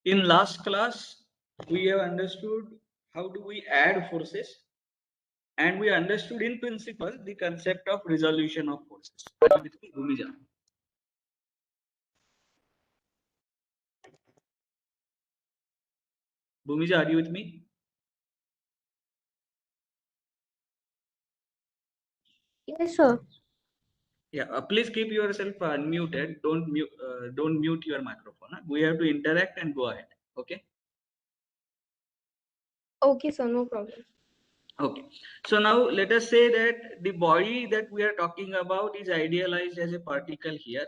In last class, we have understood how do we add forces, and we understood in principle the concept of resolution of forces. Are you with me, Bhumija? Bhumija, are you with me? Yes, sir. Yeah. Please keep yourself unmuted. Don't mute your microphone. Huh? We have to interact and go ahead. Okay. Okay, sir, no problem. Okay. So now let us say that the body that we are talking about is idealized as a particle here.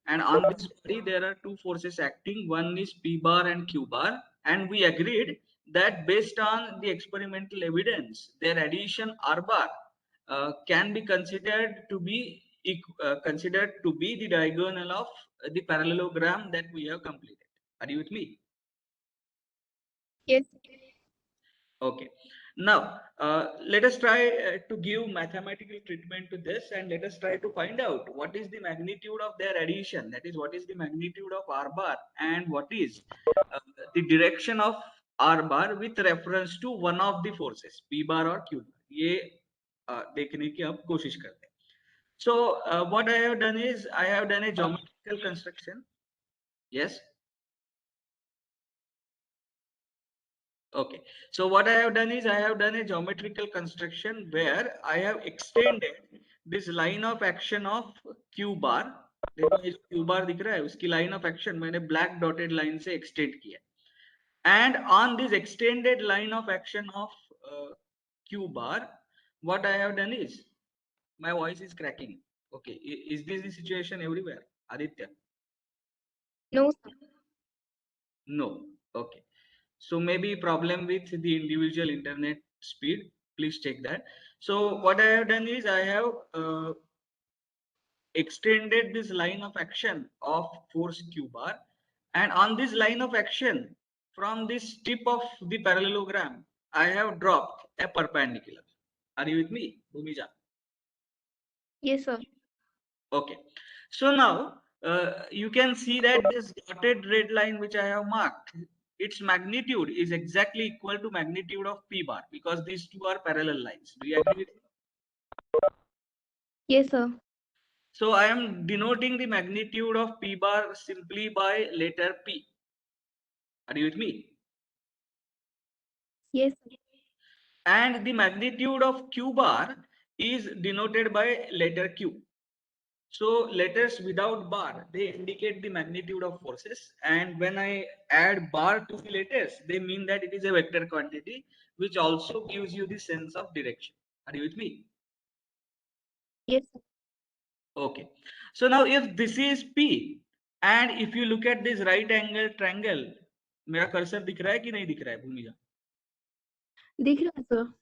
And on this body, there are two forces acting. One is P bar and Q bar. And we agreed that based on the experimental evidence, their addition R bar can be considered to be the diagonal of the parallelogram that we have completed. Are you with me? Yes. Okay. Now, let us try to give mathematical treatment to this, and let us try to find out what is the magnitude of their addition. That is, what is the magnitude of R bar and what is uh, the direction of R bar with reference to one of the forces, P bar or Q bar. ये देखने की अब कोशिश करते हैं. So, what I have done is I have done a geometrical construction. Yes. Okay, so what I have done is I have done a geometrical construction where I have extended this line of action of Q bar. देखो ये Q bar दिख रहा है, उसकी line of action मैंने black dotted line से extend किया. And on this extended line of action of Q bar, what I have done is my voice is cracking. Okay, is this the situation everywhere, Aditya? No, sir. No. Okay. So maybe problem with the individual internet speed. Please check that. So what I have done is I have extended this line of action of force Q bar, and on this line of action from this tip of the parallelogram, I have dropped a perpendicular. Are you with me, Bhumija? Yes, sir. Okay. So now you can see that this dotted red line which I have marked, its magnitude is exactly equal to magnitude of P bar because these two are parallel lines. Do you agree with me? Yes, sir. So I am denoting the magnitude of P bar simply by letter P. Are you with me? Yes, sir. And the magnitude of Q bar is denoted by letter Q. So letters without bar, they indicate the magnitude of forces. And when I add bar to the letters, they mean that it is a vector quantity, which also gives you the sense of direction. Are you with me? Yes, sir. Okay. So now if this is P, and if you look at this right angle triangle, मेरा cursor दिख रहा है कि नहीं दिख रहा है भूमिका? दिख रहा है, sir.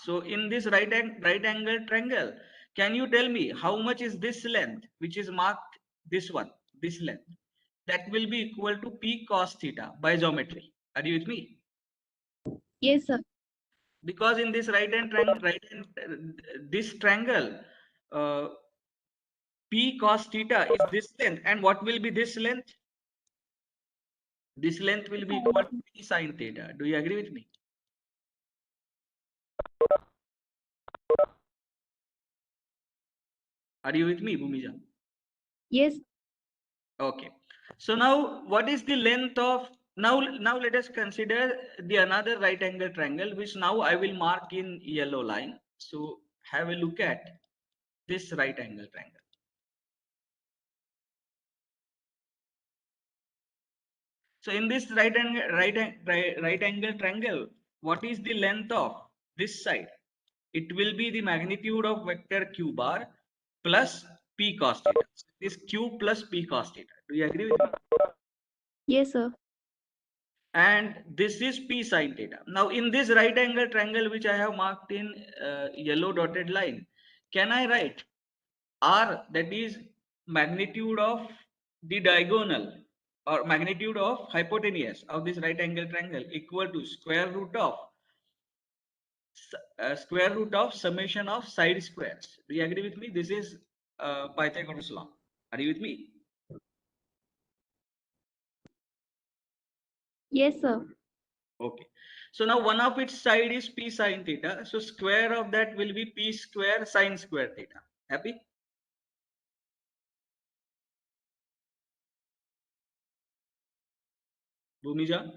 So in this right angle triangle, can you tell me how much is this length, which is marked this one, this length? That will be equal to P cos theta by geometry. Are you with me? Yes, sir. Because in this this triangle, uh, P cos theta is this length, and what will be this length? This length will be equal to P sin theta. Do you agree with me? Are you with me, Bhumija? Yes. Okay. So now what is the length of now let us consider the another right angle triangle, which now I will mark in yellow line. So have a look at this right angle triangle. So in this right angle triangle, what is the length of this side? It will be the magnitude of vector Q bar plus P cos theta. This Q plus P cos theta. Do you agree with me? Yes, sir. And this is P sin theta. Now in this right angle triangle which I have marked in yellow dotted line, can I write R, that is magnitude of the diagonal or magnitude of hypotenuse of this right angle triangle equal to square root of summation of side squares. Do you agree with me? This is Pythagoras law. Are you with me? Yes, sir. Okay. So now one of its side is p sine theta. So square of that will be p square sine square theta. Happy? Bhumija?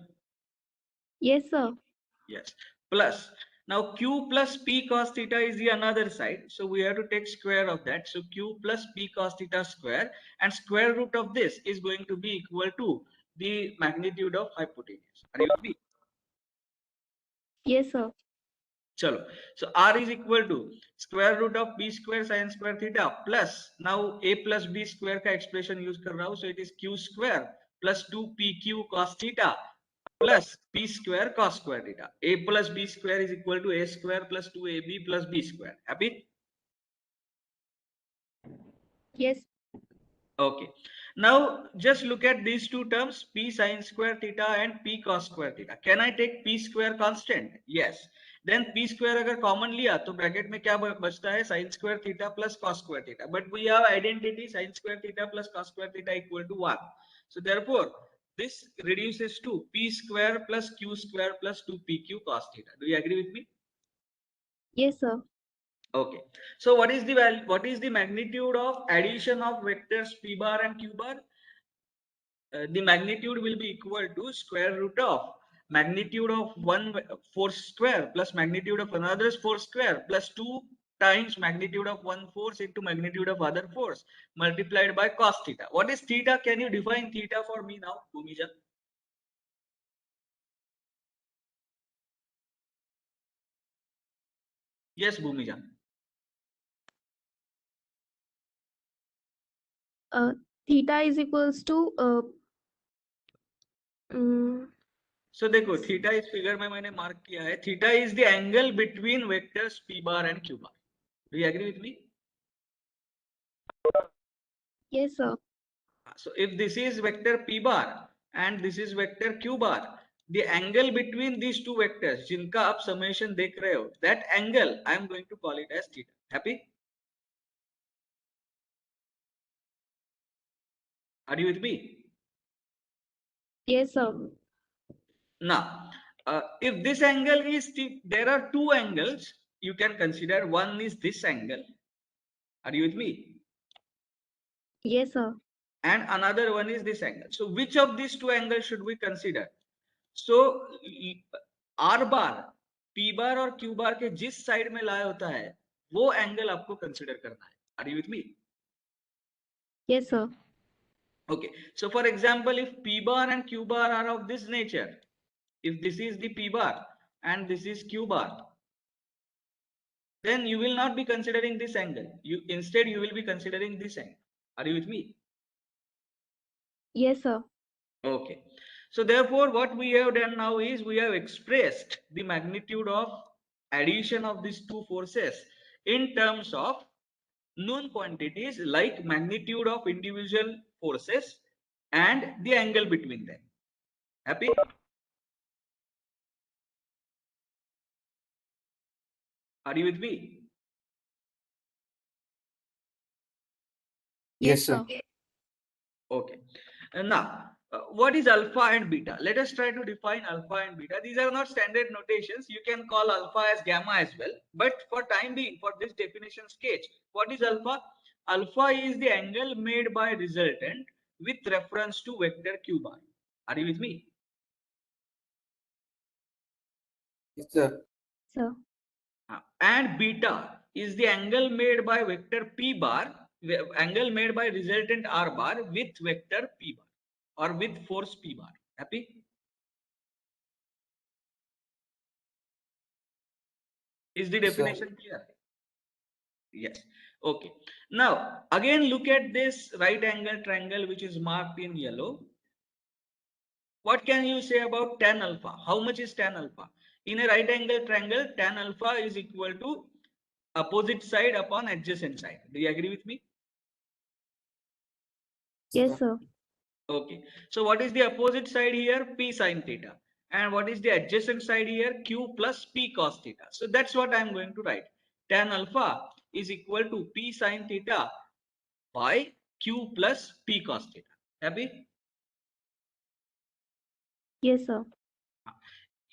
Yes, sir. Yes. Plus, now q plus p cos theta is the another side. So we have to take square of that. So q plus p cos theta square, and square root of this is going to be equal to the magnitude of hypotenuse. Are you with me? Yes, sir. Chalo. So r is equal to square root of b square sin square theta plus, now a plus b square का expression use कर रहा हूँ, so it is q square plus 2pq cos theta plus p square cos square theta. A plus b square is equal to a square plus 2ab plus b square. Happy? Yes. Okay. Now just look at these two terms, p sin square theta and p cos square theta. Can I take p square constant? Yes. Then p square अगर common लिया तो bracket में क्या बचता है, sin square theta plus cos square theta. But we have identity sin square theta plus cos square theta equal to 1. So therefore this reduces to p square plus q square plus 2pq cos theta. Do you agree with me? Yes, sir. Okay. So what is the value? What is the magnitude of addition of vectors p bar and q bar? The magnitude will be equal to square root of magnitude of one force square plus magnitude of another force square plus 2 times magnitude of one force into magnitude of other force multiplied by cos theta. What is theta? Can you define theta for me now, Bhumija? Yes, Bhumija. Theta is equals to mm, So देखो theta इस figure में मैंने mark किया है. Theta is the angle between vectors p bar and q bar. Do you agree with me? yes, sir. So if this is vector p bar and this is vector q bar, the angle between these two vectors जिनका आप summation देख रहे हो, that angle I am going to call it as theta. Happy? Are you with me? Yes, sir. Now, if this angle is there are two angles you can consider. One is this angle. Are you with me? Yes, sir. And another one is this angle. So which of these two angles should we consider? So r bar p bar और q bar के जिस side में लाया होता है वो angle आपको consider करना है. Are you with me? Yes, sir. Okay. So for example, if p bar and q bar are of this nature, if this is the p bar and this is q bar, then you will not be considering this angle. Instead you will be considering this angle. Are you with me? Yes, sir. Okay. So therefore, what we have done now is we have expressed the magnitude of addition of these two forces in terms of known quantities like magnitude of individual forces and the angle between them. Happy? Are you with me? Yes, Yes, sir. sir. Okay. And now, what is alpha and beta? Let us try to define alpha and beta. These are not standard notations. You can call alpha as gamma as well. But for time being, for this definition sketch, what is alpha? Alpha is the angle made by resultant with reference to vector q bar. Are you with me? Yes, sir. Sir. And beta is the angle made by vector p bar, angle made by resultant r bar with vector p bar or with force p bar. Happy? Is the Yes, sir. definition clear? Yes. Okay. Now, again, look at this right angle triangle which is marked in yellow. What can you say about tan alpha? How much is tan alpha? In a right angle triangle, tan alpha is equal to opposite side upon adjacent side. Do you agree with me? Yes, sir. Okay. So what is the opposite side here? P sine theta. And what is the adjacent side here? Q plus P cos theta. So that's what I'm going to write. Tan alpha is equal to P sine theta by Q plus P cos theta. Happy? Yes, sir.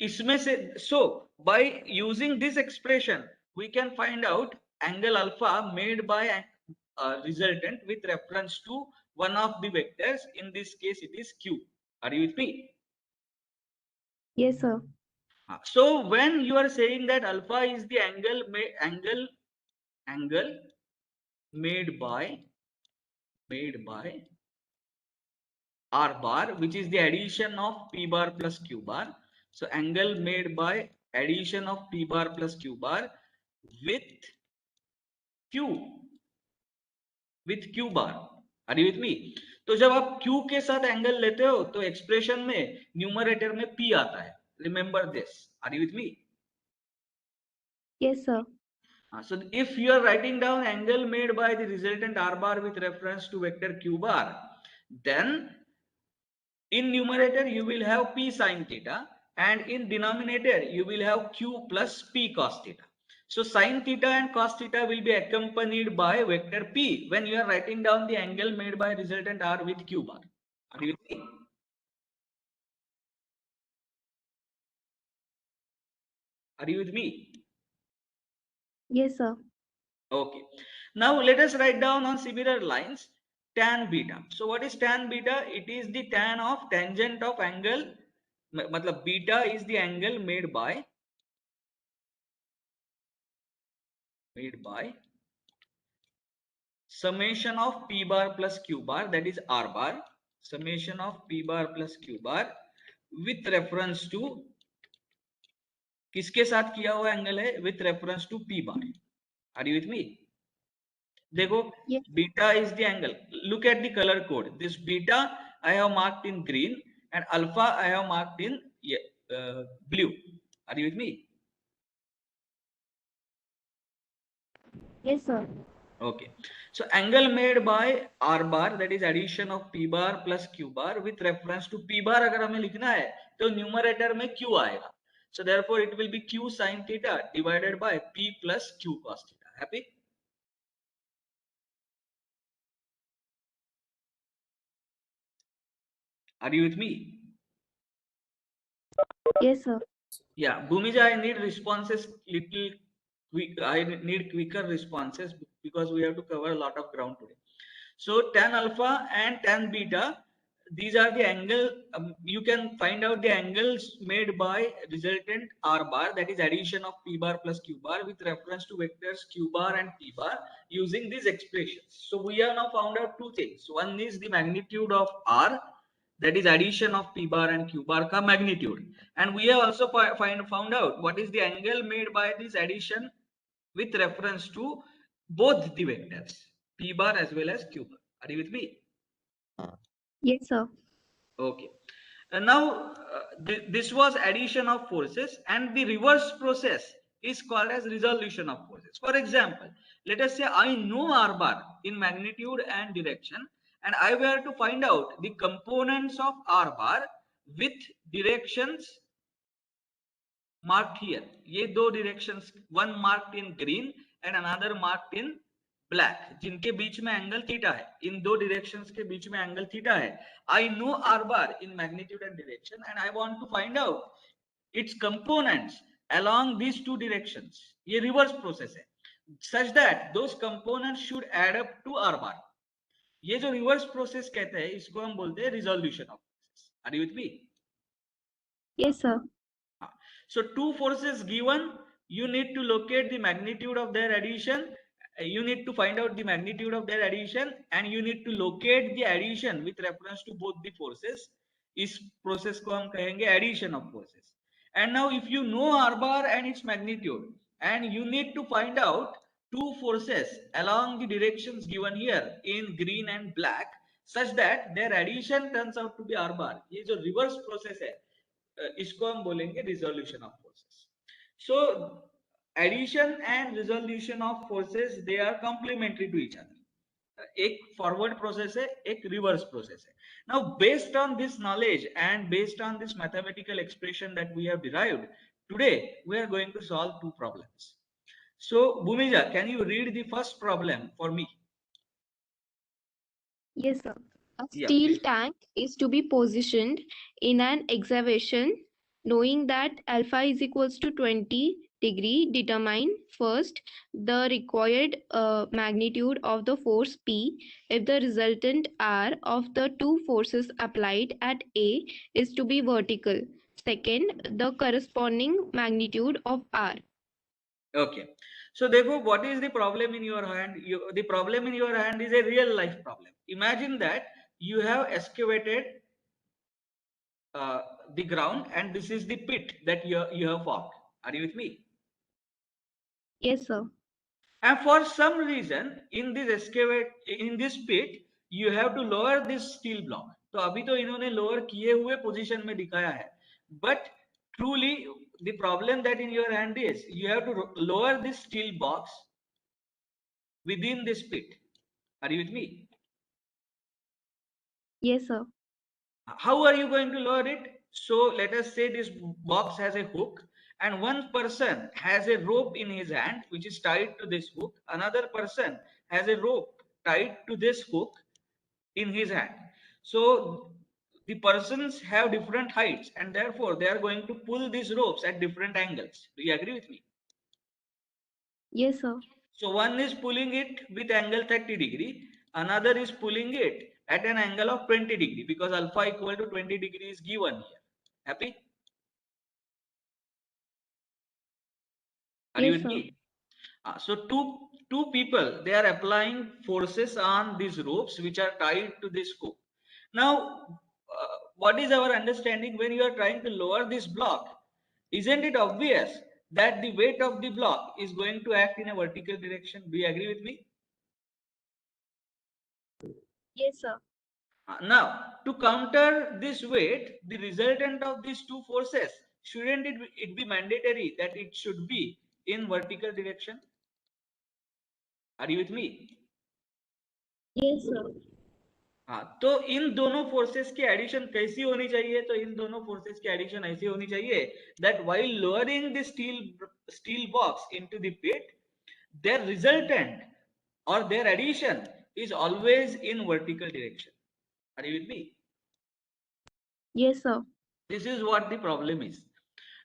इसमें से so by using this expression we can find out angle alpha made by a resultant with reference to one of the vectors. In this case it is q. Are you with me? Yes, sir. So when you are saying that alpha is the angle made by r bar, which is the addition of p bar plus q bar. So angle made by addition of p bar plus q bar with q bar. Are you with me? तो जब आप q के साथ angle लेते हो तो expression में numerator में p आता है. Remember this. Are you with me? Yes, sir. So if you are writing down angle made by the resultant r bar with reference to vector q bar, then in numerator you will have p sin theta and in denominator you will have q plus p cos theta. So sin theta and cos theta will be accompanied by vector p when you are writing down the angle made by resultant r with q bar. Are you with me? Are you with me? Yes, sir. Okay. Now let us write down on similar lines tan beta. So what is tan beta? It is the tan of tangent of angle. Matlab beta is the angle made by summation of p bar plus q bar, that is r bar, summation of p bar plus q bar with reference to किसके साथ किया हुआ angle है? With reference to p bar. Are you with me? देखो Yes. beta is the angle. Look at the color code. This beta I have marked in green and alpha I have marked in blue. Are you with me? Yes, sir. Okay. So angle made by r bar, that is addition of p bar plus q bar with reference to p bar अगर हमें लिखना है तो numerator में q आएगा. So therefore it will be q sin theta divided by p plus q cos theta. Happy? Are you with me? Yes, sir. Yeah, Bhumija, I need responses little quick. I need quicker responses because we have to cover a lot of ground today. So tan alpha and tan beta, these are the angle. You can find out the angles made by resultant r bar, that is addition of p bar plus q bar with reference to vectors q bar and p bar using these expressions. So we have now found out two things. One is the magnitude of r, that is addition of p bar and q bar ka magnitude, and we have also found out what is the angle made by this addition with reference to both the vectors p bar as well as q bar. Are you with me? Yes, sir. Okay. And now this was addition of forces, and the reverse process is called as resolution of forces. For example, let us say I know r bar in magnitude and direction, and I were to find out the components of r bar with directions marked here. ये दो directions, one marked in green and another marked in black, जिनके बीच में angle theta है. इन दो directions के बीच में angle theta है. I know r bar in magnitude and direction and I want to find out its components along these two directions. ये reverse process है, such that those components should add up to r bar. ये जो reverse process कहते हैं इसको हम बोलते हैं resolution of forces. Are you with me? Yes, sir. So two forces given, you need to locate the magnitude of their addition. You need to find out the magnitude of their addition and you need to locate the addition with reference to both the forces. इस process को हम कहेंगे addition of forces. And now if you know r bar and its magnitude and you need to find out two forces along the directions given here in green and black such that their addition turns out to be r bar. ये जो reverse process है इसको हम बोलेंगे resolution of forces. So addition and resolution of forces, they are complementary to each other. एक forward process है, एक reverse process है. Now based on this knowledge and based on this mathematical expression that we have derived, today we are going to solve two problems. So Bhumija, can you read the first problem for me? Yes, sir. A Yeah, steel please. tank is to be positioned in an excavation, knowing that alpha is equals to 20 degree. Determine first the required magnitude of the force P if the resultant R of the two forces applied at A is to be vertical. Second, the corresponding magnitude of R. Okay. So therefore, what is the problem in your hand? The problem in your hand is a real life problem. Imagine that you have excavated uh, the ground and this is the pit that you have formed. Are you with me? Yes, sir. And for some reason in this pit you have to lower this steel block. तो अभी तो इन्होंने lower किए हुए position में दिखाया है. But truly the problem that in your hand is you have to lower this steel box within this pit. Are you with me? Yes, sir. How are you going to lower it? So let us say this box has a hook and one person has a rope in his hand which is tied to this hook. Another person has a rope tied to this hook in his hand. So the persons have different heights and therefore they are going to pull these ropes at different angles. Do you agree with me? Yes, sir. So one is pulling it with angle 30 degree, another is pulling it at an angle of 20 degree because alpha equal to 20 degree is given here. Happy? Are you Yes, with sir. me? So two people, they are applying forces on these ropes which are tied to this hook. Now, what is our understanding when you are trying to lower this block? Isn't it obvious that the weight of the block is going to act in a vertical direction? Do you agree with me? Yes, sir. Now, to counter this weight, the resultant of these two forces, shouldn't it be mandatory that it should be in vertical direction? Are you with me? Yes, sir. हाँ, तो इन दोनों forces की addition कैसी होनी चाहिए? तो इन दोनों forces की एडिशन ऐसी होनी चाहिए that while lowering the steel box into the pit, their resultant or their addition is always in vertical direction. Are you with me? Yes, sir. This is what the problem is.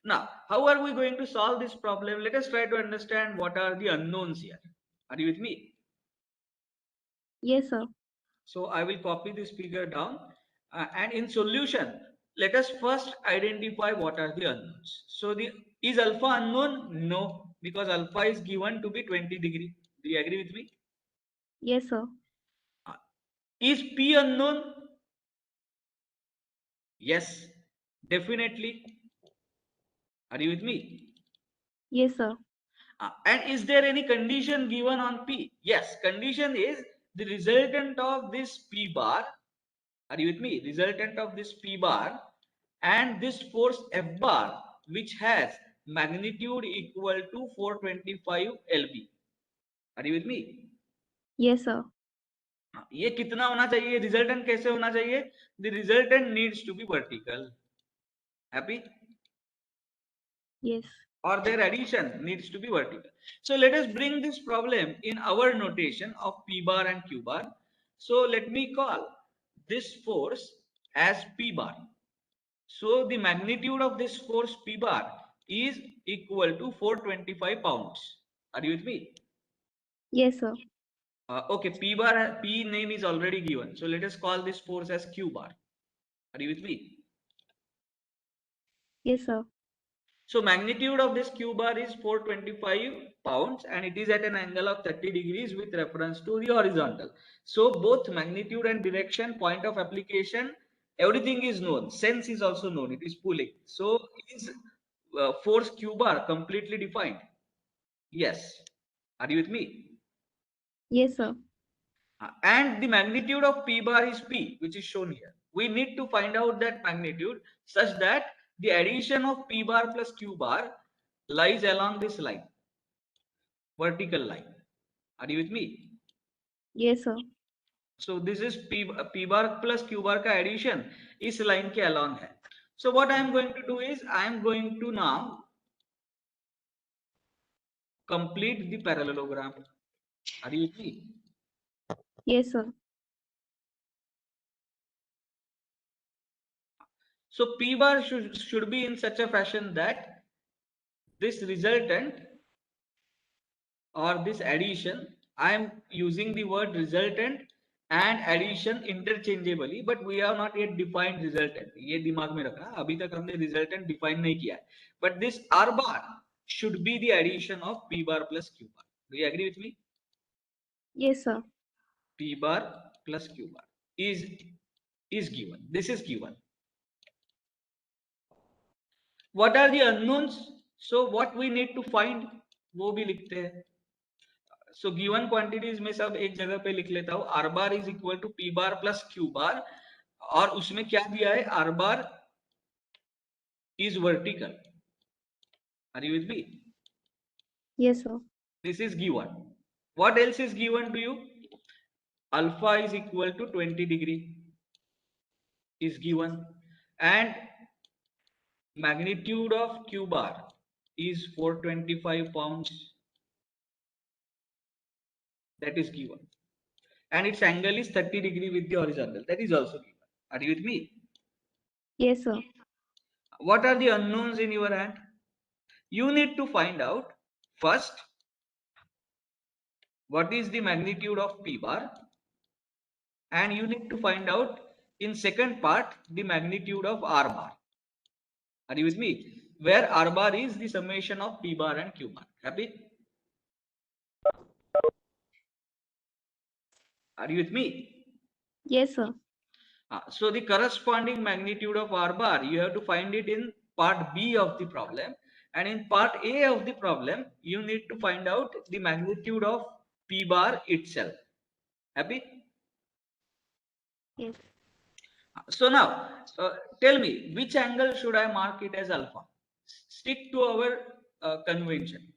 Now, how are we going to solve this problem? Let us try to understand what are the unknowns here. Are you with me? Yes, sir. So I will copy this figure down and in solution, let us first identify what are the unknowns. So is alpha unknown? No, because alpha is given to be 20 degree. Do you agree with me? Yes, sir. Uh, Is P unknown? Yes, definitely. Are you with me? Yes, sir. And is there any condition given on P? Yes, condition is the resultant of this P bar. Are you with me? Resultant of this P bar and this force F bar, which has magnitude equal to 425 lb. Are you with me? Yes, sir. ये कितना होना चाहिए? Resultant कैसे होना चाहिए? The resultant needs to be vertical. Happy? Yes. Or their addition needs to be vertical. So let us bring this problem in our notation of P bar and Q bar. So let me call this force as P bar. So the magnitude of this force P bar is equal to 425 pounds. Are you with me? Yes, sir. Okay, P bar, P name is already given. So let us call this force as Q bar. Are you with me? Yes, sir. So magnitude of this Q bar is 425 pounds and it is at an angle of 30 degrees with reference to the horizontal. So both magnitude and direction, point of application, everything is known. Sense is also known. It is pulling. So is force Q bar completely defined? Yes. Are you with me? Yes, sir. And the magnitude of P bar is P, which is shown here. We need to find out that magnitude such that the addition of P bar plus Q bar lies along this line, vertical line. Are you with me? Yes, sir. So this is P bar plus Q bar का addition इस line के along है. So what I am going to do is I am going to now complete the parallelogram. Are you with me? Yes, sir. So P bar should be in such a fashion that this resultant or this addition, I am using the word resultant and addition interchangeably, but we have not yet defined resultant. ये दिमाग में रखना, अभी तक हमने resultant define नहीं किया है. But this R bar should be the addition of P bar plus Q bar. Do you agree with me? Yes, sir. P bar plus Q bar is given. This is given. What are the unknowns? So what we need to find, वो भी लिखते हैं. So given quantities में सब एक जगह पे लिख लेता हूँ. R bar is equal to P bar plus Q bar. और उसमें क्या दिया है? R bar is vertical. Are you with me? Yes, sir. This is given. What else is given to you? Alpha is equal to 20 degree is given, and magnitude of Q bar is 425 pounds. That is given, and its angle is 30 degree with the horizontal. That is also given. Are you with me? Yes, sir. What are the unknowns in your hand? You need to find out first what is the magnitude of P bar, and you need to find out in second part the magnitude of R bar. Are you with me? Where R bar is the summation of P bar and Q bar. Happy? Are you with me? Yes, sir. So the corresponding magnitude of R bar, you have to find it in part B of the problem, and in part A of the problem you need to find out the magnitude of P bar itself. Happy? Yes. So now tell me, which angle should I mark it as alpha? Stick to our convention.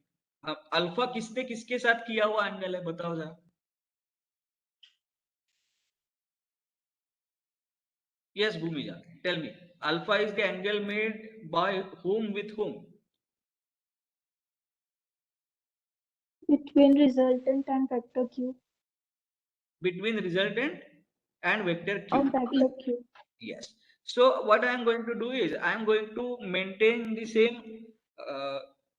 Alpha किसने किसके साथ किया हुआ angle है, बताओ जरा. Yes, Bhumija, tell me. Alpha is the angle made by whom with whom? Between resultant and vector Q. Between resultant and vector Q. Or vector Q. Yes. So what I am going to do is I am going to maintain the same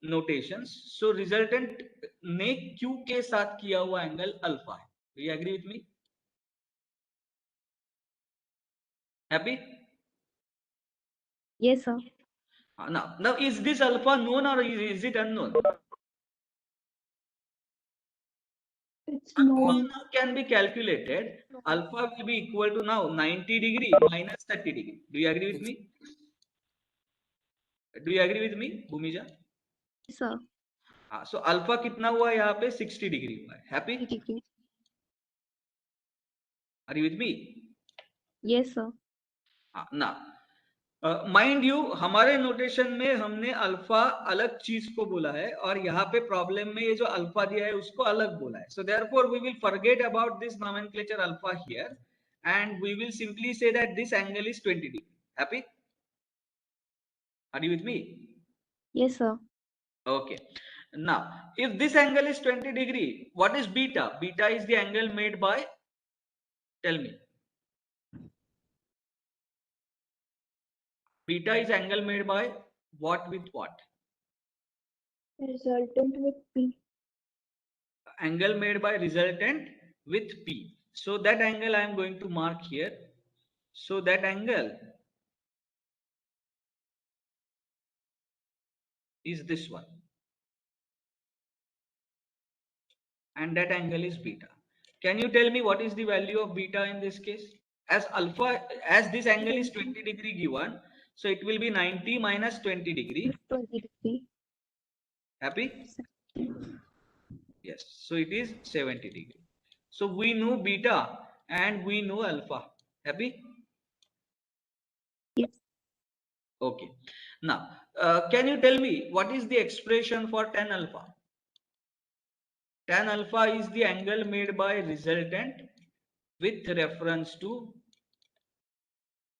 notations. So resultant ने Q के साथ किया हुआ angle alpha है. Do you agree with me? Happy? Yes, sir. Now is this alpha known or is it unknown? It's Alpha known. now can be calculated. Alpha will be equal to now 90 degree minus 30 degree. Do you agree with me? Do you agree with me, Bhumija? Yes, sir. So alpha कितना हुआ यहाँ पे 60 degree हुआ है. Happy? Degree. Are you with me? Yes, sir. ना mind you, हमारे notation में हमने अल्फा अलग चीज को बोला है और यहाँ पे प्रॉब्लम में ये जो अल्फा दिया है उसको अलग बोला है. So therefore we will forget about this nomenclature alpha here and we will simply say that this angle is 20 degree. Happy? Are you with me? Yes, sir. Okay. Now, if this angle is 20 degree, what is beta? Beta is the angle made by, tell me. Beta is angle made by what with what? Resultant with P. Angle made by resultant with P. So that angle I am going to mark here. So that angle is this one. And that angle is beta. Can you tell me what is the value of beta in this case? As alpha, as this angle is 20 degree given, so it will be 90 minus 20 degree. 20 degree. Happy? Yes. So it is 70 degree. So we know beta and we know alpha. Happy? Yes. Okay. Now, can you tell me what is the expression for tan alpha? Tan alpha is the angle made by resultant with reference to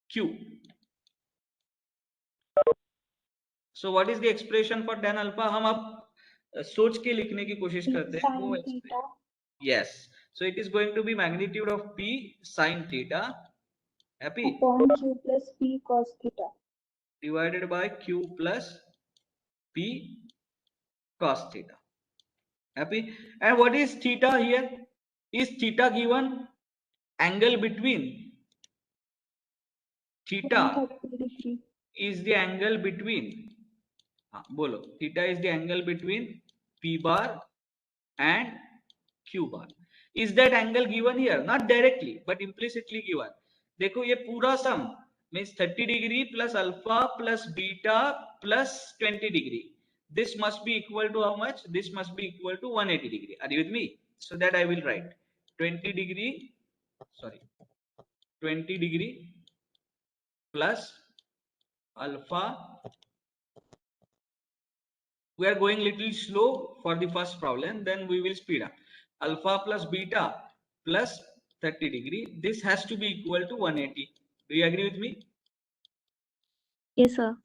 Q. So what is the expression for tan alpha? हम अब सोच के लिखने की कोशिश करते हैं. Sin theta. Yes. So it is going to be magnitude of P sin theta. Happy? Upon Q plus P cos theta. divided by Q plus P cos theta. Happy? And what is theta here? Is theta given? Angle between theta 130 degree. is the angle between bolo theta is the angle between P bar and Q bar. Is that angle given here? Not directly but implicitly given. देखो ये पूरा sum means 30 degree plus alpha plus beta plus 20 degree. This must be equal to how much? This must be equal to 180 degree. Are you with me? So that I will write 20 degree, sorry, 20 degree plus alpha. We are going little slow for the first problem, then we will speed up. Alpha plus beta plus 30 degree. This has to be equal to 180. Do you agree with me? Yes, sir.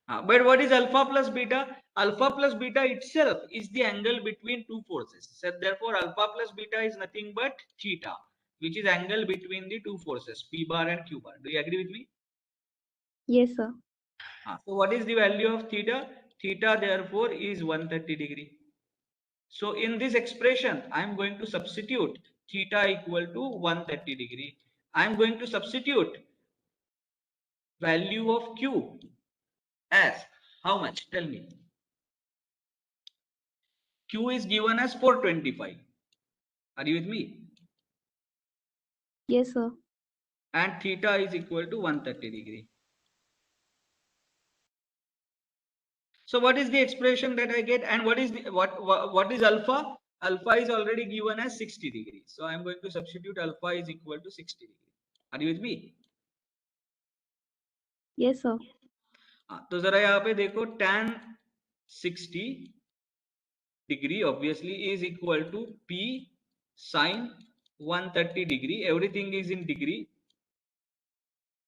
But what is alpha plus beta? Alpha plus beta itself is the angle between two forces. So therefore, alpha plus beta is nothing but theta, which is angle between the two forces, P bar and Q bar. Do you agree with me? Yes, sir. So what is the value of theta? Theta therefore is 130 degree. So in this expression, I am going to substitute theta equal to 130 degree. I am going to substitute value of Q as how much? Tell me. Q is given as 425. Are you with me? Yes, sir. And theta is equal to 130 degree. So what is the expression that I get, and what is the what is alpha? Alpha is already given as 60 degree. So I am going to substitute alpha is equal to 60 degree. Are you with me? Yes, sir. तो जरा यहाँ पे देखो tan 60 degree obviously is equal to P sin 130 degree. Everything is in degree.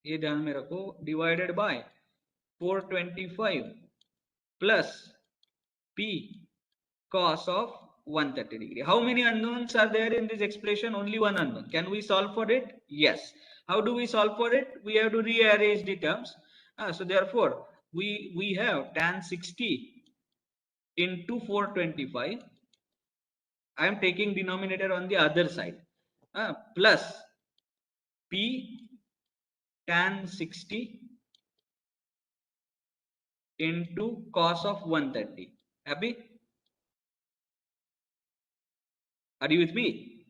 ये ध्यान में रखो, divided by 425 plus P cos of 130 degree. How many unknowns are there in this expression? Only one unknown. Can we solve for it? Yes. How do we solve for it? We have to rearrange the terms. So therefore, we have tan 60 into 425. I am taking denominator on the other side. Plus P tan 60 into cos of 130. Happy? Are you with me?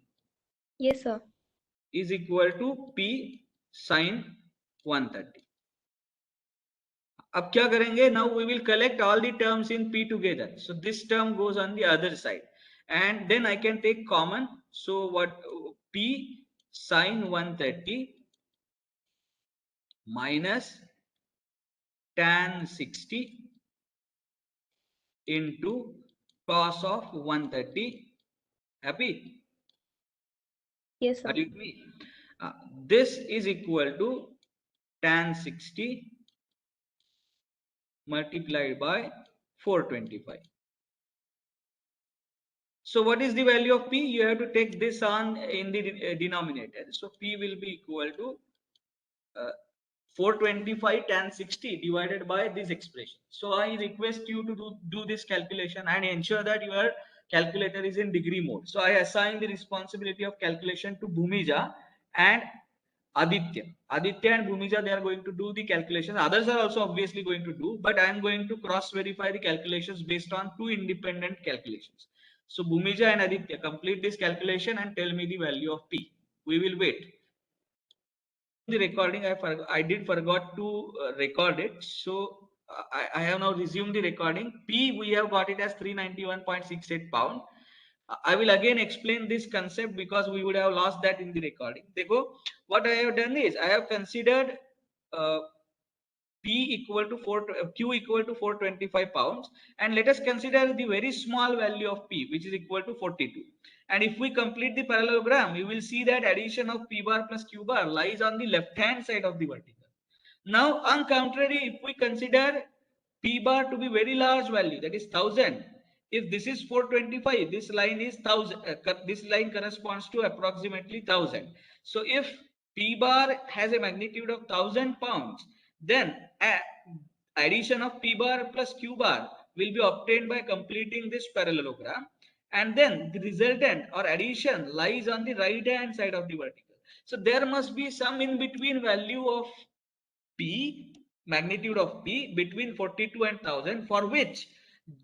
Yes, sir. Is equal to P sin 130. अब क्या करेंगे? Now we will collect all the terms in P together. So this term goes on the other side, and then I can take common. So what? P sin 130 minus tan 60 into cos of 130. Happy? Yes, sir. Are you with me? This is equal to tan 60 multiplied by 425. So what is the value of P? You have to take this on in the denominator. So P will be equal to 425 tan 60 divided by this expression. So I request you to do this calculation and ensure that your calculator is in degree mode. So I assign the responsibility of calculation to Bhumija and Aditya. Aditya and Bhumija, they are going to do the calculations. Others are also obviously going to do, but I am going to cross verify the calculations based on two independent calculations. So Bhumija and Aditya, complete this calculation and tell me the value of P. We will wait. The recording, I did forgot to record it. So I have now resumed the recording. P, we have got it as 391.68 pound. I will again explain this concept because we would have lost that in the recording. Dekho, what I have done is I have considered P equal to Q equal to 425 pounds, and let us consider the very small value of P, which is equal to 42. And if we complete the parallelogram, you will see that addition of P bar plus Q bar lies on the left hand side of the vertical. Now, on contrary, if we consider P bar to be very large value, that is 1000. If this is 425, this line is 1000. This line corresponds to approximately 1000. So if P bar has a magnitude of 1000 pounds, then addition of P bar plus Q bar will be obtained by completing this parallelogram, and then the resultant or addition lies on the right hand side of the vertical. So there must be some in between value of P, magnitude of P between 42 and 1000, for which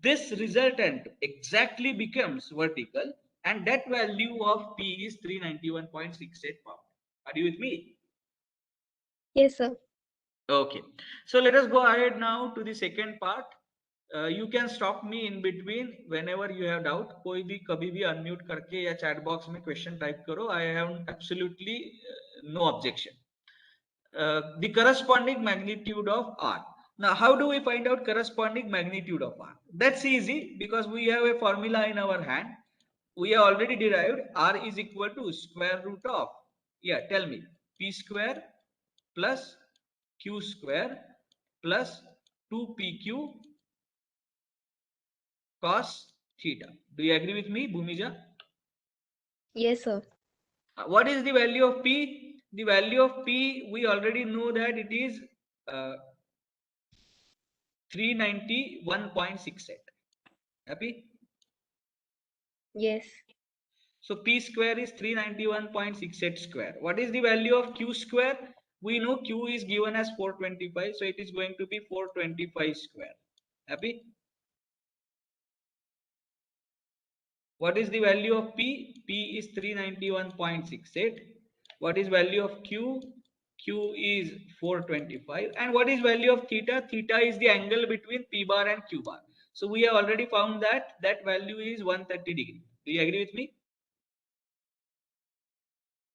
this resultant exactly becomes vertical, and that value of P is 391.68 pound. Are you with me? Yes, sir. Okay, so let us go ahead now to the second part. You can stop me in between whenever you have doubt. कोई भी कभी भी unmute करके या chat box में question type करो. I have absolutely no objection. The corresponding magnitude of R. Now, how do we find out corresponding magnitude of R? That's easy because we have a formula in our hand. We have already derived R is equal to square root of, yeah, tell me, P square plus Q square plus 2PQ cos theta. Do you agree with me, Bhumija? Yes, sir. What is the value of P? The value of P, we already know that it is 391.68. Happy? Yes. So P square is 391.68 square. What is the value of Q square? We know Q is given as 425. So it is going to be 425 square. Happy? What is the value of P? P is 391.68. What is value of Q? Q is 425. And what is value of theta? Theta is the angle between P bar and Q bar. So we have already found that that value is 130 degree. Do you agree with me,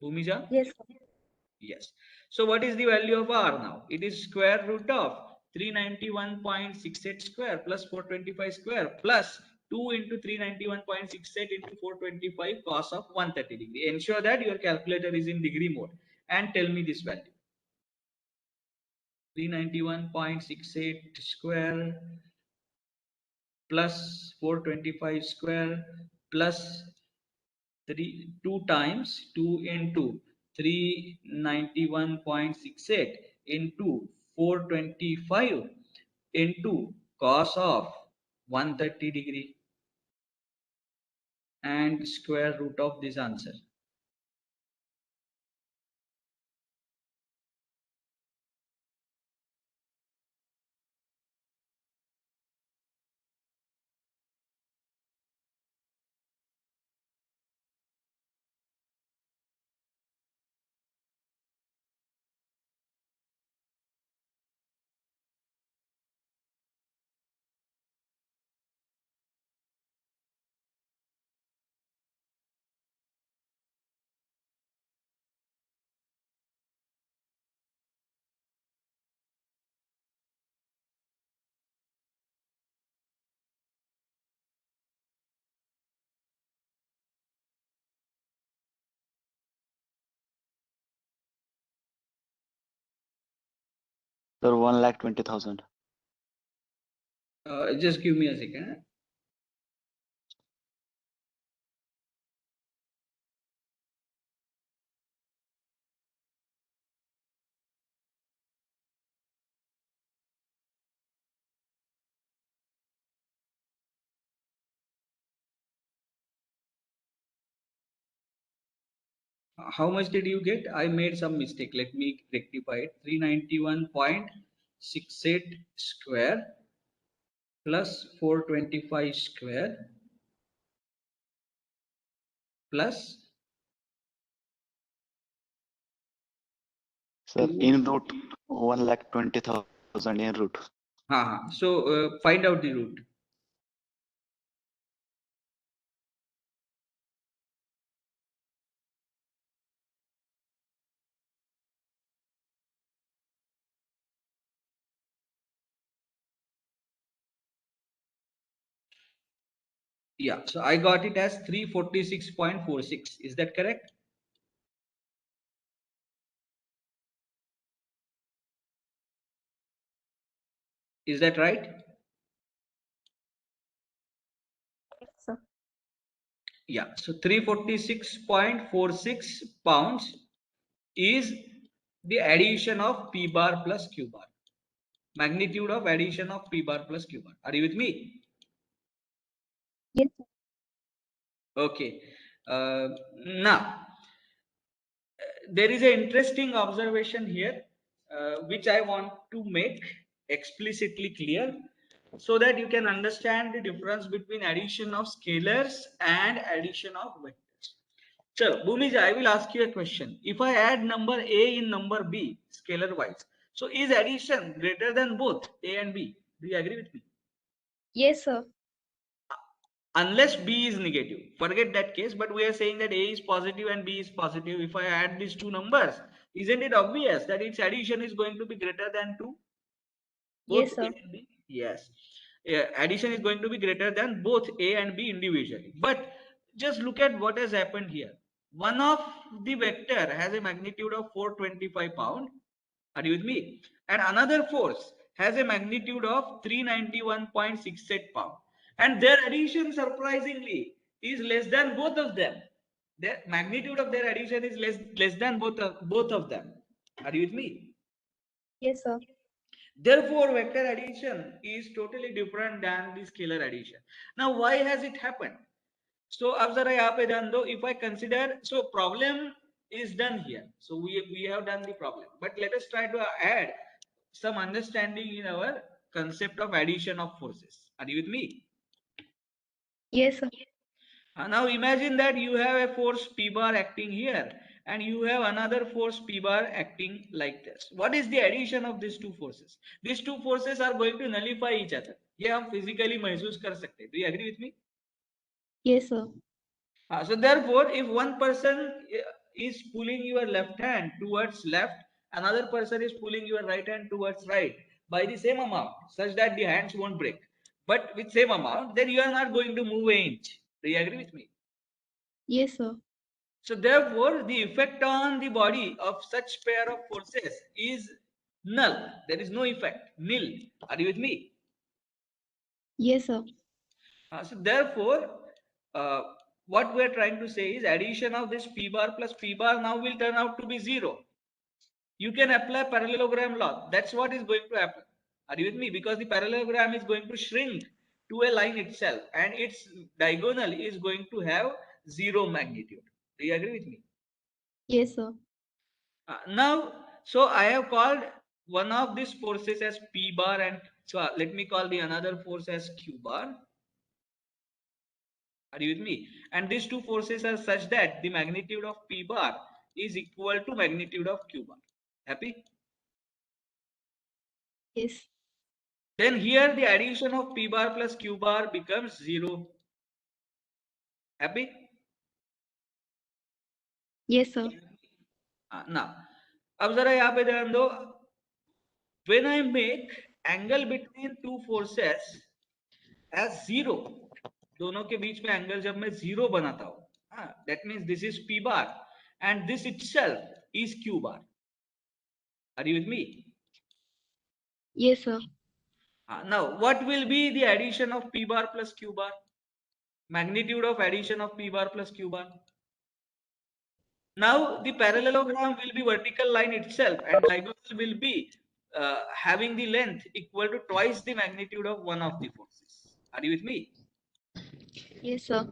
Bhumija? Yes, sir. Yes. So what is the value of R now? It is square root of 391.68 square plus 425 square plus 2 into 391.68 into 425 cos of 130 degree. Ensure that your calculator is in degree mode and tell me this value. 391.68 square plus 425 square plus 2 times 2 into 391.68 into 425 into cos of 130 degree and square root of this answer. Sir, 1,20,000. Just give me a second. How much did you get? I made some mistake. Let me rectify it. 391.68 square plus 425 square plus Sir, in root 1,20,000 in root. so find out the root. Yeah, so I got it as 346.46. Is that correct? Is that right? Yes, sir. Yeah, so 346.46 pounds is the addition of P bar plus Q bar. magnitude of addition of P bar plus Q bar. Are you with me? Yes, sir. Okay. Now, there is an interesting observation here, which I want to make explicitly clear so that you can understand the difference between addition of scalars and addition of vectors. So, Bhumija, I will ask you a question. If I add number A in number B, scalar wise, so is addition greater than both A and B? Do you agree with me? Yes, sir. Unless B is negative. Forget that case, but we are saying that A is positive and B is positive. If I add these two numbers, isn't it obvious that its addition is going to be greater than 2? Both Yes, A sir. and B? Yes. Addition is going to be greater than both A and B individually. But just look at what has happened here. One of the vector has a magnitude of 425 pound. Are you with me? And another force has a magnitude of 391.68 pound. And their addition, surprisingly, is less than both of them. The magnitude of their addition is less than both of them. Are you with me? Yes, sir. Therefore, vector addition is totally different than the scalar addition. Now, why has it happened? So अब जरा यहाँ पे ध्यान दो. If I consider, so problem is done here. So we have done the problem. But let us try to add some understanding in our concept of addition of forces. Are you with me? Yes, sir. Now imagine that you have a force P bar acting here and you have another force P bar acting like this. What is the addition of these two forces? These two forces are going to nullify each other. ये हम physically महसूस कर सकते हैं. Do you agree with me? Yes, sir. So therefore, if one person is pulling your left hand towards left, another person is pulling your right hand towards right by the same amount, such that the hands won't break. But with same amount, then you are not going to move an inch. Do you agree with me? Yes, sir. So therefore, the effect on the body of such pair of forces is null. There is no effect, nil. Are you with me? Yes, sir. So therefore, uh, what we are trying to say is addition of this P bar plus P bar now will turn out to be 0. You can apply parallelogram law. That's what is going to happen. Are you with me? Because the parallelogram is going to shrink to a line itself and its diagonal is going to have 0 magnitude. Do you agree with me? Yes, sir. Now, so I have called one of these forces as P bar and so let me call the another force as Q bar. Are you with me? And these two forces are such that the magnitude of P bar is equal to magnitude of Q bar. Happy? Yes. Then here the addition of P bar plus Q bar becomes 0. Happy? Yes, sir. Now, अब जरा यहाँ पे ध्यान दो. When I make angle between two forces as 0, दोनों के बीच में angle जब मैं 0 बनाता हूँ, that means this is P bar and this itself is Q bar. Are you with me? Yes, sir. Now, what will be the addition of P bar plus Q bar? Magnitude of addition of P bar plus Q bar. Now, the parallelogram will be vertical line itself and diagonal will be having the length equal to twice the magnitude of one of the forces. Are you with me? Yes, sir.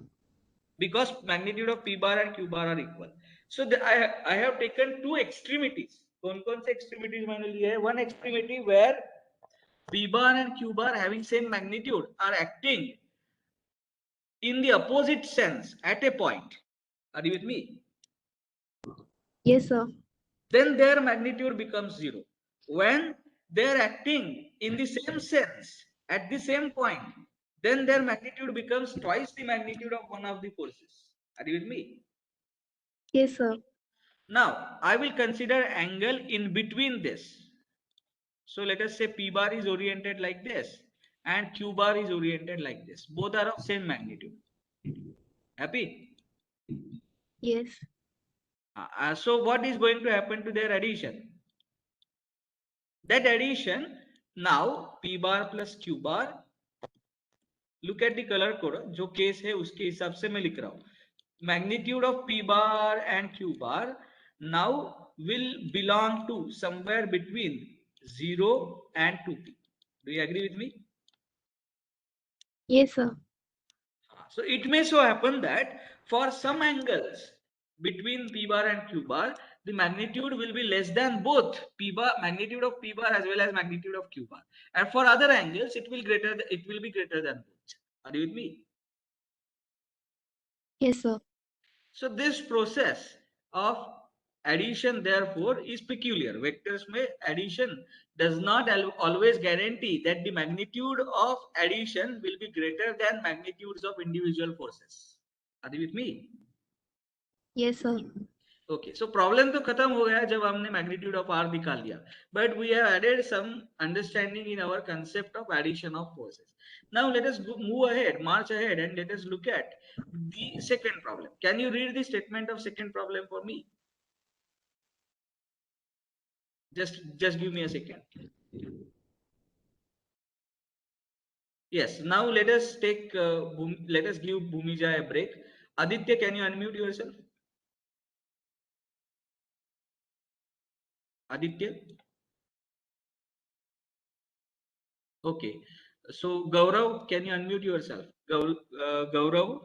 Because magnitude of P bar and Q bar are equal. So I have taken two extremities. कौन-कौन से extremities मैंने लिए हैं? One extremity where P bar and Q bar having same magnitude are acting in the opposite sense at a point. Are you with me? Yes, sir. Then their magnitude becomes 0. When they are acting in the same sense at the same point, then their magnitude becomes twice the magnitude of one of the forces. Are you with me? Yes, sir. Now, I will consider angle in between this. So let us say P bar is oriented like this and Q bar is oriented like this. Both are of same magnitude. Happy? Yes. So what is going to happen to their addition? That addition, now P bar plus Q bar, look at the color code, जो case है उसके हिसाब से मैं लिख रहा हूँ. Magnitude of P bar and Q bar now will belong to somewhere between 0 and 2p. Do you agree with me? Yes, sir. So it may so happen that for some angles between p bar and q bar, the magnitude will be less than both p bar, magnitude of p bar as well as magnitude of q bar, and for other angles it will be greater than both. Are you with me? Yes, sir. So this process of addition therefore is peculiar. Vectors में addition does not always guarantee that the magnitude of addition will be greater than magnitudes of individual forces. Are you with me? Yes, sir. Okay, so problem तो खत्म हो गया जब हमने magnitude of R निकाल लिया. But we have added some understanding in our concept of addition of forces. Now let us move ahead, march ahead, and let us look at the second problem. Can you read the statement of second problem for me? Just give me a second. Yes. Now let us take let us give Bhumija a break. Aditya, can you unmute yourself? Aditya. Okay. So Gaurav, can you unmute yourself? Gaurav,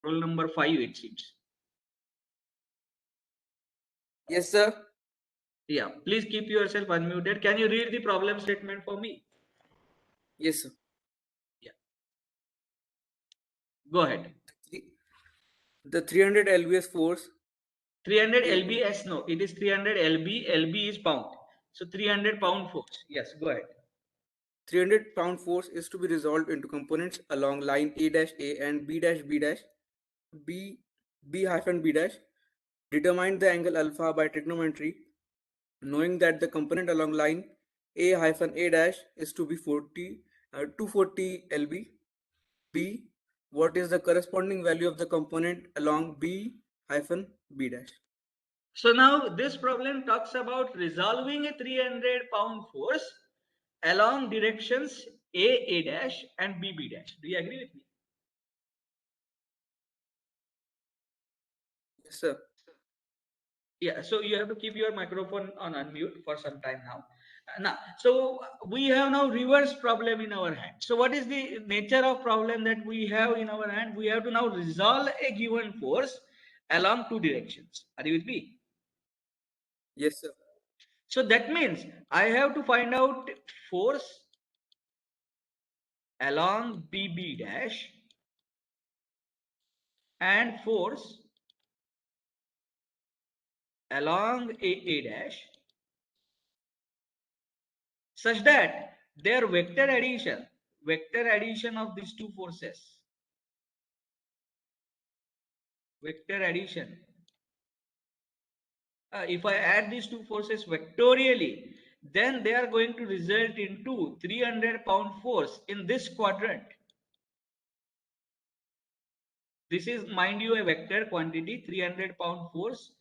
roll number 5 it seems. Yes, sir. Yeah, please keep yourself unmuted. Can you read the problem statement for me? Yes, sir. Yeah. Go ahead. The 300 lbs force. 300 lbs, no, it is 300 lb. lb is pound. So 300 pound force. Yes, go ahead. 300 pound force is to be resolved into components along line A-A and B-B-, B-B-B'. Determine the angle alpha by trigonometry, knowing that the component along line A-A' is to be 240 lb. B. What is the corresponding value of the component along B-B'? So now this problem talks about resolving a 300 pound force along directions A dash and B dash. Do you agree with me? Yes, sir. Yeah, so you have to keep your microphone on unmute for some time now. Now, so we have now reverse problem in our hand. So what is the nature of problem that we have in our hand? We have to now resolve a given force along two directions. Are you with me? Yes, sir. So that means I have to find out force along BB dash and force along AA dash such that their vector addition of these two forces, vector addition, if I add these two forces vectorially, then they are going to result into 300 pound force in this quadrant. This is, mind you, a vector quantity, 300 pound force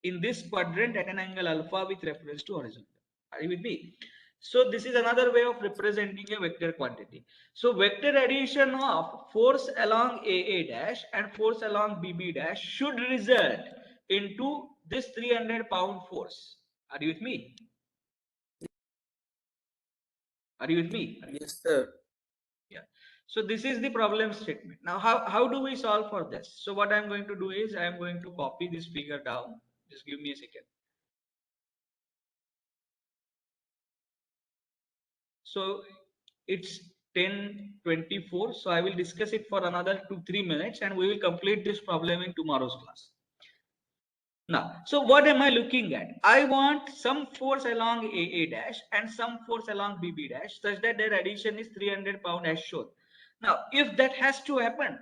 in this quadrant at an angle alpha with reference to horizontal. Are you with me? So this is another way of representing a vector quantity. So vector addition of force along AA dash and force along BB dash should result into this 300 pound force. Are you with me? Are you with me? Yes, sir. Yeah. So this is the problem statement. Now, how do we solve for this? So what I'm going to do is I'm going to copy this figure down. Just give me a second. So it's 10:24. So I will discuss it for another 2-3 minutes and we will complete this problem in tomorrow's class. Now, so what am I looking at? I want some force along AA dash and some force along BB dash such that their addition is 300 pound as shown. Now, if that has to happen,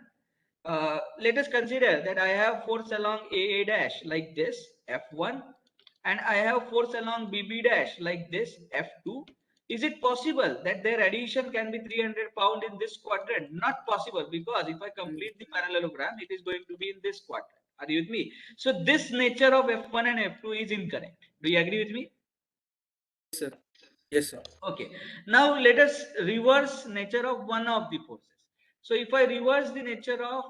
let us consider that I have force along AA dash like this, F1, and I have force along BB dash like this, F2. Is it possible that their addition can be 300 pound in this quadrant? Not possible, because if I complete the parallelogram, it is going to be in this quadrant. Are you with me? So this nature of F1 and F2 is incorrect. Do you agree with me? Yes, sir. Yes, sir. Okay. Now let us reverse nature of one of the forces. So if I reverse the nature of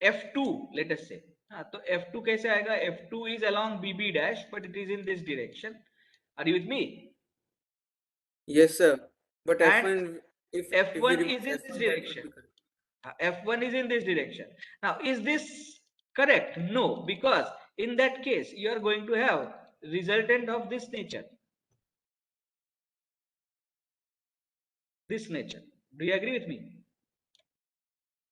F2, let us say, so F2 कैसे आएगा? F2 is along BB dash, but it is in this direction. Are you with me? Yes, sir. But And F1, if we F1 remove is in this F1, that would direction. be correct. F1 is in this direction. Now, is this correct? No, because in that case, you are going to have resultant of this nature. This nature. Do you agree with me?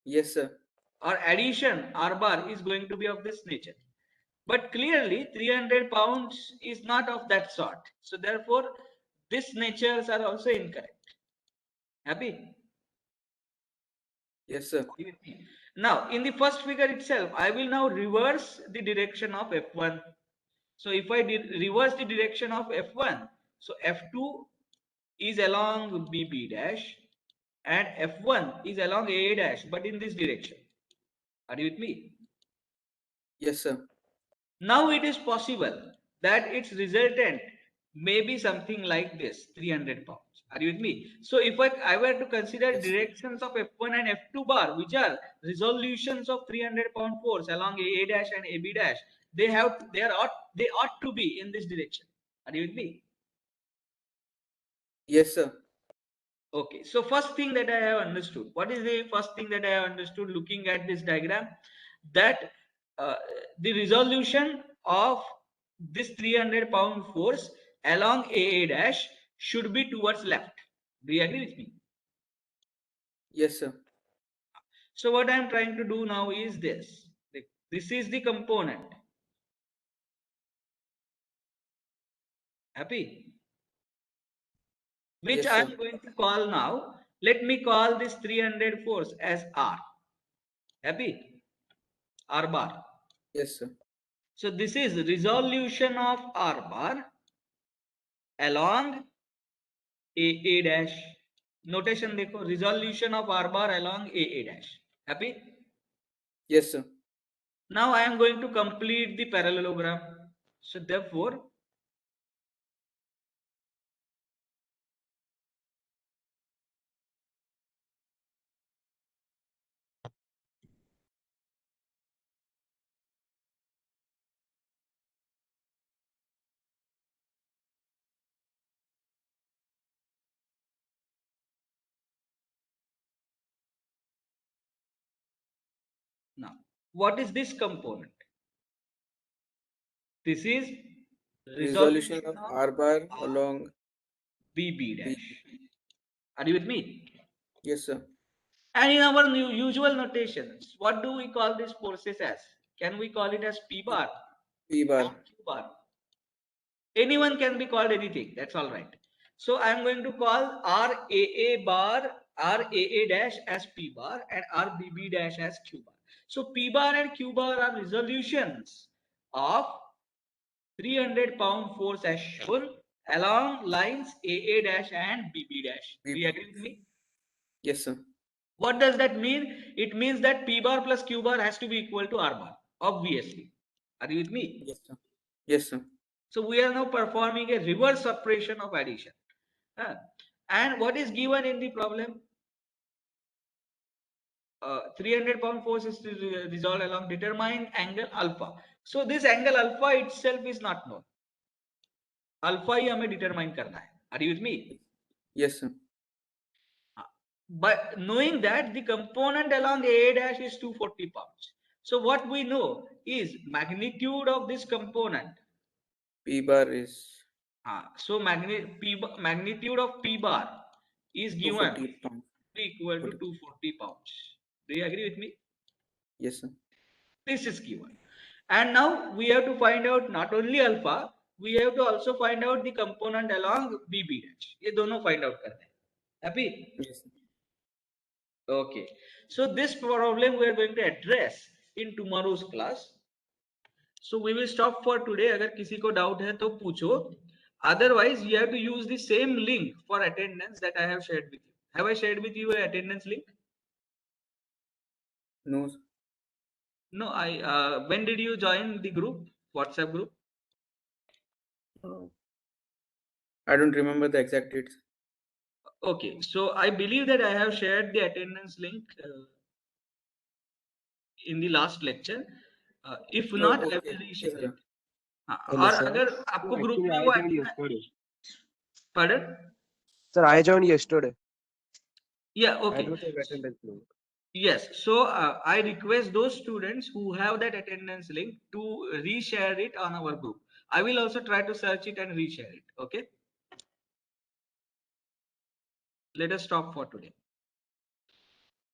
Yes, sir. Or addition R bar is going to be of this nature. But clearly 300 pounds is not of that sort. So therefore, these natures are also incorrect. Happy? Yes, sir. Now, in the first figure itself, I will now reverse the direction of F1. So if I reverse the direction of F1, so F2 is along BB dash and F1 is along AA dash, but in this direction. Are you with me? Yes, sir. Now it is possible that its resultant may be something like this, 300 pounds. Are you with me? So if I were to consider Yes. directions of F1 and F2 bar, which are resolutions of 300 pound force along AA dash and AB dash, they ought to be in this direction. Are you with me? Yes, sir. Okay, so first thing that I have understood, what is the first thing that I have understood looking at this diagram? That the resolution of this 300 pound force along AA dash should be towards left. Do you agree with me? Yes, sir. So what I am trying to do now is this. This is the component. Happy? Which Yes, I sir. am going to call now. Let me call this 300 force as R. Happy? R bar. Yes, sir. So this is resolution of R bar along AA dash. Notation देखो, resolution of R bar along AA dash. Happy? Yes, sir. Now I am going to complete the parallelogram. So therefore, now what is this component? This is Resolution resolution of of R bar R along BB B. dash. Are you with me? Yes, sir. And in our usual notations, what do we call these forces as? Can we call it as P bar P or bar. Q bar? Anyone can be called anything. That's all right. So I am going to call RAA bar, RAA dash as P bar and RBB dash as Q bar. So P bar and Q bar are resolutions of 300 pound force as shown along lines AA dash and BB dash. Do you agree with me? Yes, sir. What does that mean? It means that P bar plus Q bar has to be equal to R bar, obviously. Are you with me? Yes, sir. Yes, sir. So we are now performing a reverse operation of addition. And what is given in the problem? 300 pound force is to resolve along determine angle alpha. So this angle alpha itself is not known. Alpha ही हमें determine करना है. Are you with me? Yes, sir. But knowing that the component along A dash is 240 pounds. So what we know is magnitude of this component. P bar is So magnitude of P bar is given 240 pounds. equal to 240 pounds. Do you agree with me? Yes, sir. This is given. And now we have to find out not only alpha, we have to also find out the component along BB dash. ये दोनों find out करते हैं. Happy? Yes, sir. Okay. So this problem we are going to address in tomorrow's class. So we will stop for today. अगर किसी को doubt है तो पूछो. Otherwise, you have to use the same link for attendance that I have shared with you. Have I shared with you an attendance link? No, sir. No, when did you join the group, WhatsApp group? I don't remember the exact dates. Okay, so I believe that I have shared the attendance link in the last lecture. If not, I Okay. will Yes, reshare sir. it. Hello, और sir. अगर आपको group Actually, में I वो joined yesterday. pardon? Sir, I joined yesterday. Yeah, I okay. don't have attendance link. Yes, so I request those students who have that attendance link to reshare it on our group. I will also try to search it and reshare it. Okay. Let us stop for today.